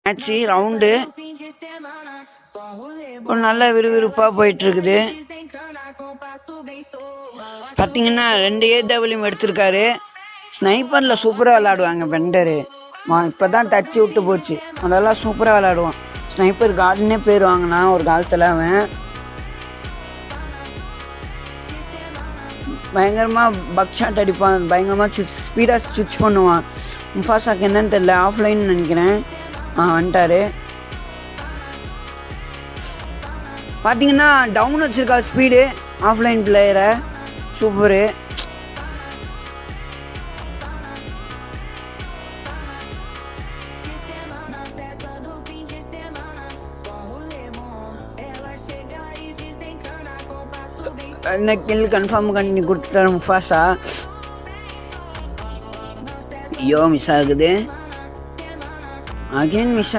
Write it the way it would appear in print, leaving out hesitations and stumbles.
Match round ஒரு நல்ல விறுவிறுப்பாக போயிட்டுருக்குது. பார்த்தீங்கன்னா 2 ஏடபிள்யூஎம் எடுத்திருக்காரு. ஸ்னைப்பரில் சூப்பராக விளாடுவாங்க பெண்டரு. இப்போ தான் தச்சு விட்டு போச்சு. அதெல்லாம் சூப்பராக விளாடுவான். ஸ்னைப்பர் கார்டுன்னே பேர் வாங்கினான் ஒரு காலத்தில். அவன் பயங்கரமாக பக் ஷாட் அடிப்பான். பயங்கரமாக ஸ்பீடாக ஸ்விட்ச் பண்ணுவான். முஃபாசாக்கு என்னன்னு தெரியல, ஆஃப்லைன் நினைக்கிறேன். வந்துட்டார். பார்த்தீங்கன்னா டவுன் வச்சுருக்கா ஸ்பீடு ஆஃப்லைன் பிளேயரை. சூப்பரு. இந்த கில் கன்ஃபார்ம் பண்ணி கொடுத்துட்டாரு முஃபாசா. ஐயோ மிஸ் ஆகுது. Again miss